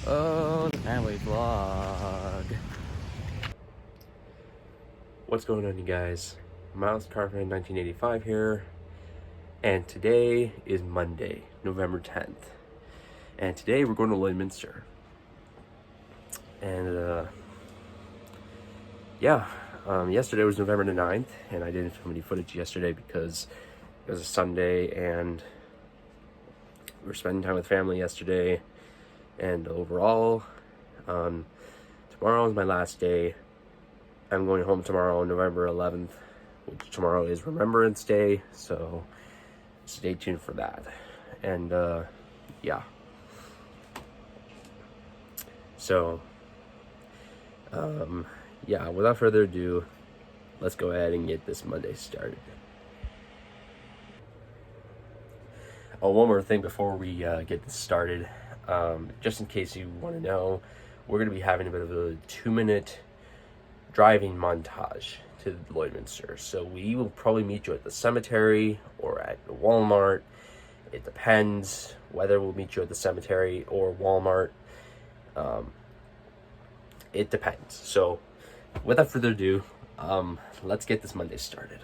Oh, the family vlog. What's going on, you guys? Miles Carpenter 1985 here, and today is Monday, November 10th. And today we're going to Lloydminster. And yesterday was November the 9th, and I didn't film any footage yesterday because it was a Sunday and we were spending time with family yesterday. And overall, tomorrow is my last day. I'm going home tomorrow, November 11th, which tomorrow is Remembrance Day, so stay tuned for that. And without further ado, let's go ahead and get this Monday started. Oh, one more thing before we get this started. Just in case you want to know, we're going to be having a bit of a 2-minute driving montage to Lloydminster. So we will probably meet you at the cemetery or at the Walmart. It depends whether we'll meet you at the cemetery or Walmart. It depends. So without further ado, let's get this Monday started.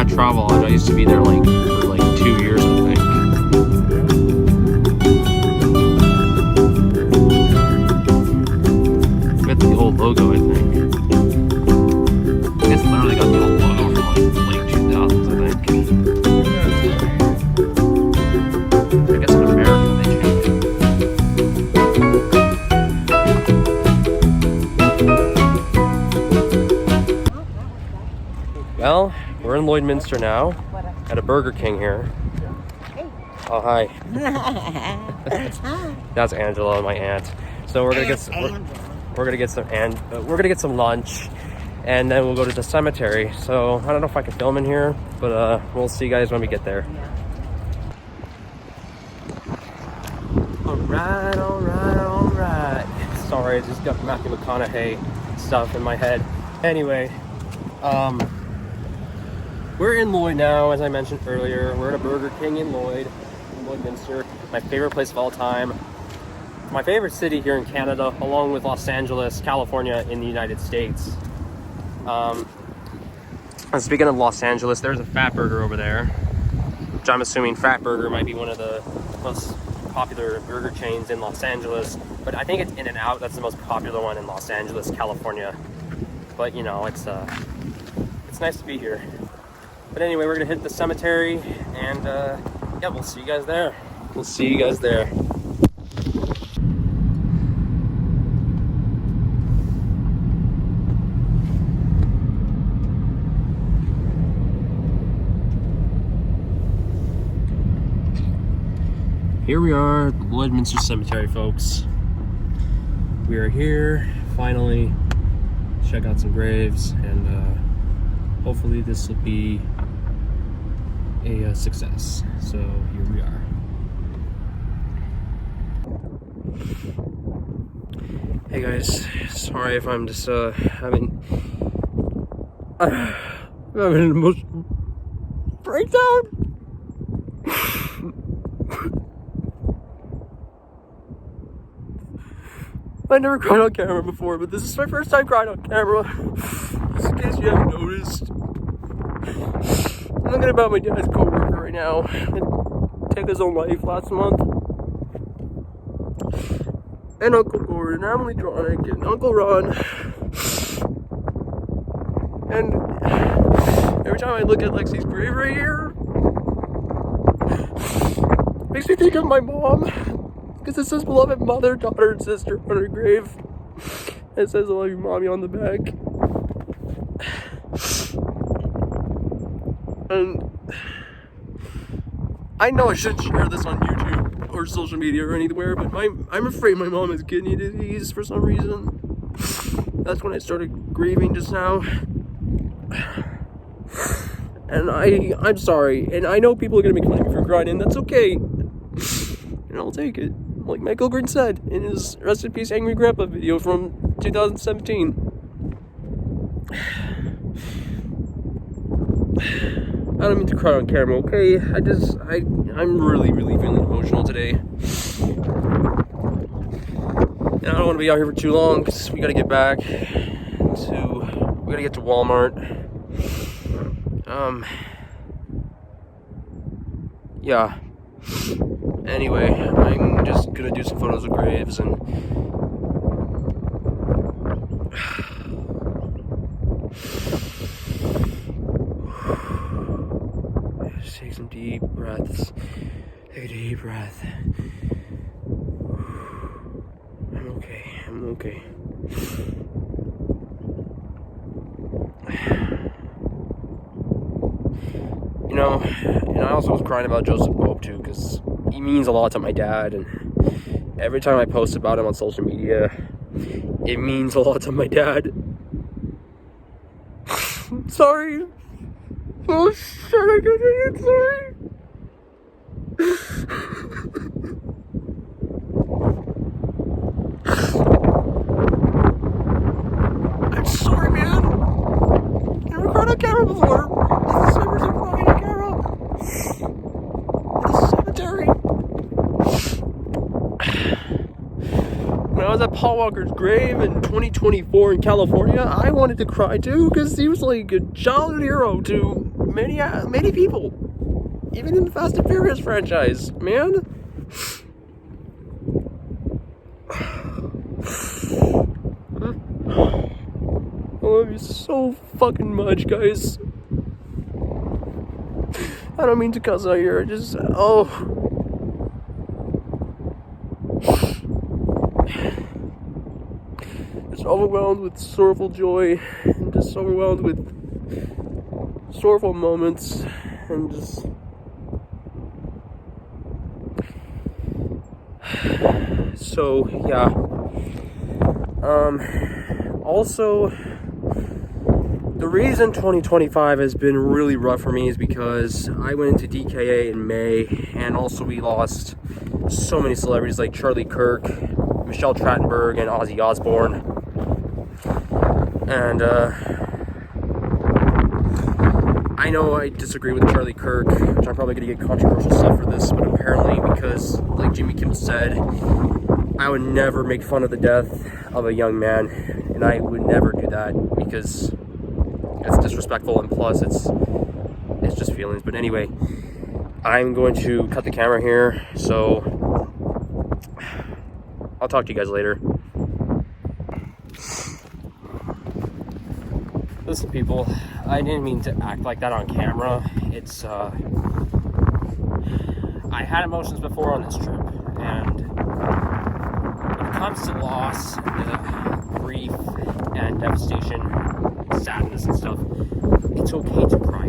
Travelodge, I used to be there for 2 years, I think. Got the old logo, I think. It's literally got the old logo from late 2000s, I think. I guess in America they changed it. Well, we're in Lloydminster now, at a Burger King here. Oh, hi. That's Angela, my aunt. So we're gonna get some lunch, and then we'll go to the cemetery. So I don't know if I can film in here, but we'll see you guys when we get there. All right. Sorry, I just got Matthew McConaughey stuff in my head. Anyway, we're in Lloyd now, as I mentioned earlier. We're at a Burger King in Lloydminster, my favorite place of all time. My favorite city here in Canada, along with Los Angeles, California in the United States. And speaking of Los Angeles, there's a Fat Burger over there, which I'm assuming Fat Burger might be one of the most popular burger chains in Los Angeles. But I think it's In-N-Out that's the most popular one in Los Angeles, California. But you know, it's nice to be here. But anyway, we're gonna hit the cemetery, and we'll see you guys there. Here we are at the Lloydminster Cemetery, folks. We are here, finally. Check out some graves, and hopefully this will be a success. So here we are. Hey guys, sorry if I'm just having an emotional breakdown. I never cried on camera before, but this is my first time crying on camera. Just in case you haven't noticed. I'm thinking about my dad's coworker right now. He took his own life last month. And Uncle Gordon, animatronic, and Uncle Ron. And every time I look at Lexi's grave right here, it makes me think of my mom. Because it says beloved mother, daughter, and sister on her grave. It says I love you, mommy, on the back. And I know I shouldn't share this on YouTube or social media or anywhere, but I'm afraid my mom has kidney disease for some reason. That's when I started grieving just now. And I'm sorry, and I know people are gonna make fun of me for crying, and that's okay. And I'll take it. Like Michael Green said in his Rest in Peace Angry Grandpa video from 2017. I don't mean to cry on camera, okay? I'm really feeling emotional today. And I don't want to be out here for too long because we gotta get back we gotta get to Walmart. Yeah. Anyway, I'm just gonna do some photos of graves and just take some deep breaths. Take a deep breath. I'm okay. You know, and I also was crying about Joseph Pope too, because he means a lot to my dad, and every time I post about him on social media, it means a lot to my dad. Sorry. Oh shit, I can't take it, sorry. I'm sorry, man. Never cried on camera before. This is my first time crying on camera. In a cemetery. When I was at Paul Walker's grave in 2024 in California, I wanted to cry too, because he was like a childhood hero to many people. Even in the Fast and Furious franchise, man. I love you so fucking much, guys. I don't mean to cuss out here, just overwhelmed with sorrowful joy, and just overwhelmed with sorrowful moments, and just so yeah. Also, the reason 2025 has been really rough for me is because I went into DKA in May, and also we lost so many celebrities like Charlie Kirk, Michelle Trachtenberg, and Ozzy Osbourne. And I know I disagree with Charlie Kirk, which I'm probably going to get controversial stuff for this, but apparently because, like Jimmy Kimmel said, I would never make fun of the death of a young man, and I would never do that because it's disrespectful, and plus it's just feelings. But anyway, I'm going to cut the camera here, so I'll talk to you guys later. Listen, people, I didn't mean to act like that on camera. It's I had emotions before on this trip, and when it comes to loss, grief, and devastation, sadness and stuff, it's okay to cry.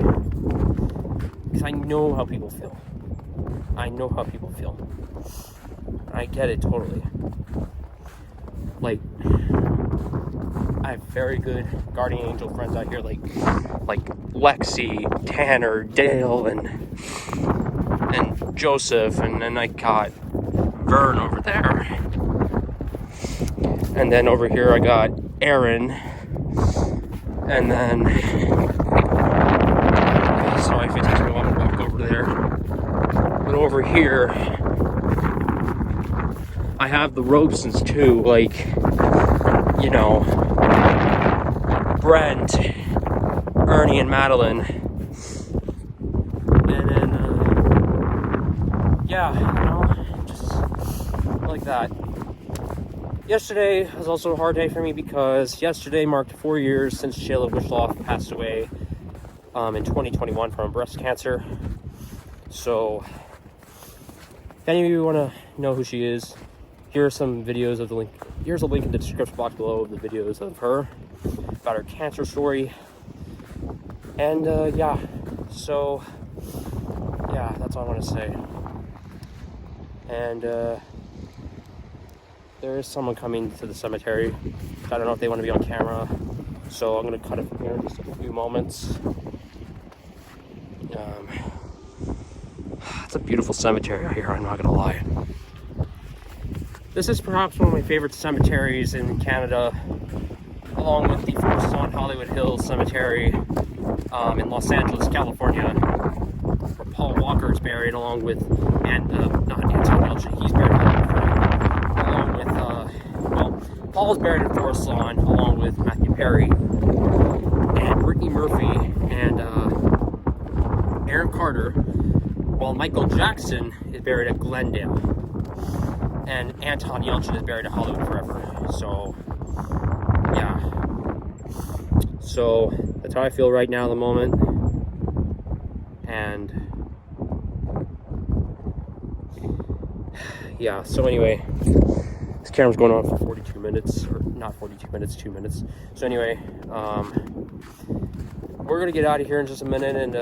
Because I know how people feel. I get it totally. Like, I have very good guardian angel friends out here, like Lexi, Tanner, Dale, and Joseph, and then I got Vern over there. And then over here I got Aaron. And then, sorry if it takes me a while to walk over there. But over here, I have the Robesons too, like, you know, Brent, Ernie, and Madeline. And then, yeah, you know, just like that. Yesterday was also a hard day for me because yesterday marked 4 years since Shayla Wishloff passed away in 2021 from breast cancer. So, if any of you want to know who she is, here are some videos of the link. Here's a link in the description box below of the videos of her, about her cancer story. And yeah, so yeah, that's all I want to say. And there is someone coming to the cemetery. I don't know if they want to be on camera, so I'm going to cut it from here in just a few moments. It's a beautiful cemetery out here, I'm not going to lie. This is perhaps one of my favorite cemeteries in Canada, along with the Forest Lawn Hollywood Hills Cemetery in Los Angeles, California, where Paul Walker is buried, along with, not Anton Yelchin, he's buried along with, well, Paul's buried in Forest Lawn, along with Matthew Perry, and Brittany Murphy, and Aaron Carter, while Michael Jackson is buried at Glendale. And Anton Yelchin is buried at Hollywood Forever. So, yeah. So, that's how I feel right now at the moment. And, yeah, so anyway, this camera's going on for 42 minutes, or not 42 minutes, 2 minutes. So anyway, we're gonna get out of here in just a minute, and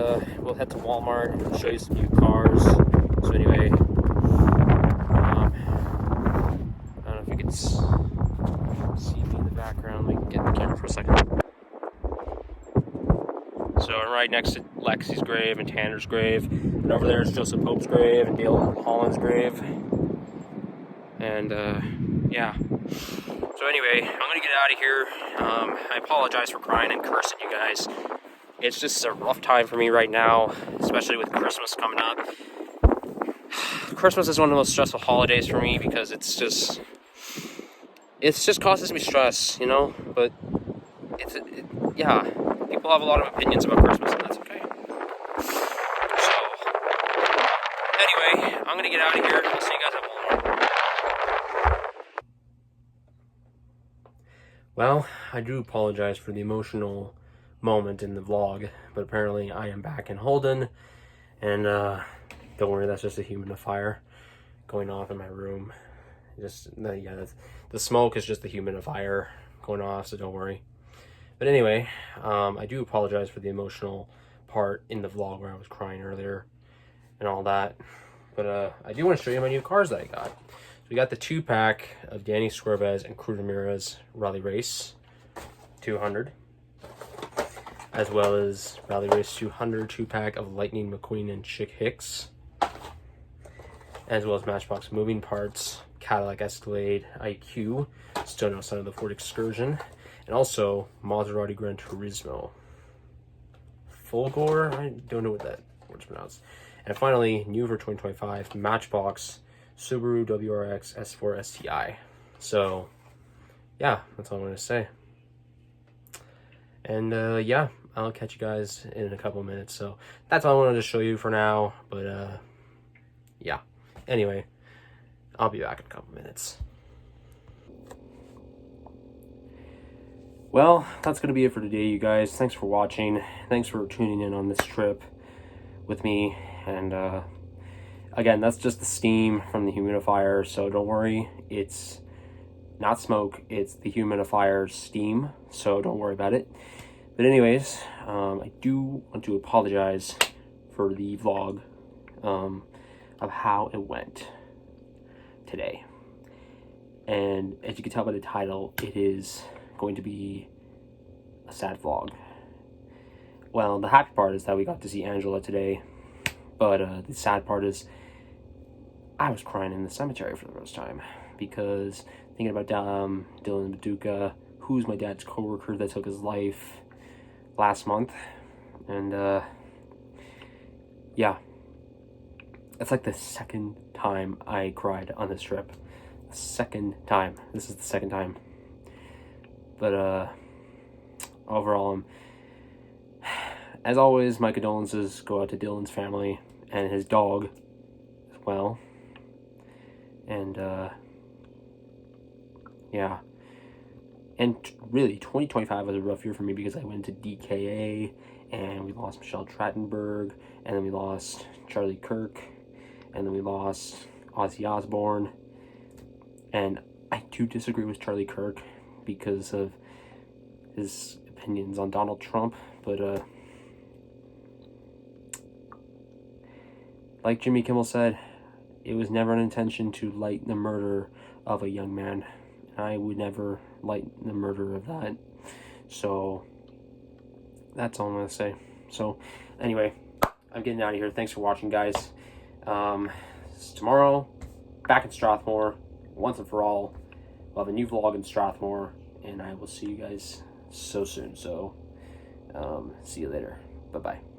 we'll head to Walmart and show you some new cars. So anyway, see me in the background. Let me get the camera for a second. So I'm right next to Lexi's grave and Tanner's grave, and over there is Joseph Pope's grave and Dale Holland's grave. And yeah. So anyway, I'm gonna get out of here. I apologize for crying and cursing you guys. It's just a rough time for me right now, especially with Christmas coming up. Christmas is one of the most stressful holidays for me because it just causes me stress, you know, but yeah, people have a lot of opinions about Christmas, and that's okay. So, anyway, I'm gonna get out of here. I'll see you guys at Walmart. Well, I do apologize for the emotional moment in the vlog, but apparently I am back in Holden, and don't worry, that's just a humidifier going off in my room. Yeah, the smoke is just the humidifier going off, so don't worry. But anyway, I do apologize for the emotional part in the vlog where I was crying earlier and all that. But I do want to show you my new cars that I got. So we got the 2-pack of Danny Squarebez and Crew Ramirez Rally Race 200, as well as Rally Race 200 2-pack of Lightning McQueen and Chick Hicks, as well as Matchbox Moving Parts, Cadillac Escalade IQ, still outside of the Ford Excursion, and also Maserati Gran Turismo. Fulgor? I don't know what that word's pronounced. And finally, new for 2025, Matchbox Subaru WRX S4 STI. So, yeah, that's all I'm going to say. And yeah, I'll catch you guys in a couple of minutes. So, that's all I wanted to show you for now. But, yeah. Anyway, I'll be back in a couple minutes. Well, that's going to be it for today, you guys. Thanks for watching. Thanks for tuning in on this trip with me. And again, that's just the steam from the humidifier. So don't worry. It's not smoke. It's the humidifier's steam. So don't worry about it. But anyways, I do want to apologize for the vlog of how it went today. And as you can tell by the title, it is going to be a sad vlog. Well, the happy part is that we got to see Angela today, but the sad part is I was crying in the cemetery for the first time because thinking about Dylan Bidulka, who's my dad's coworker that took his life last month. And yeah, it's like the second time I cried on this trip. Second time. This is the second time. But overall, as always, my condolences go out to Dylan's family and his dog as well. And yeah. And really, 2025 was a rough year for me because I went to DKA and we lost Michelle Trachtenberg, and then we lost Charlie Kirk, and then we lost Ozzy Osbourne. And I do disagree with Charlie Kirk because of his opinions on Donald Trump, but like Jimmy Kimmel said, it was never an intention to lighten the murder of a young man. I would never lighten the murder of that. So that's all I'm going to say. So anyway, I'm getting out of here. Thanks for watching, guys. Tomorrow, back in Strathmore, once and for all. We'll have a new vlog in Strathmore, and I will see you guys so soon. So see you later. Bye-bye.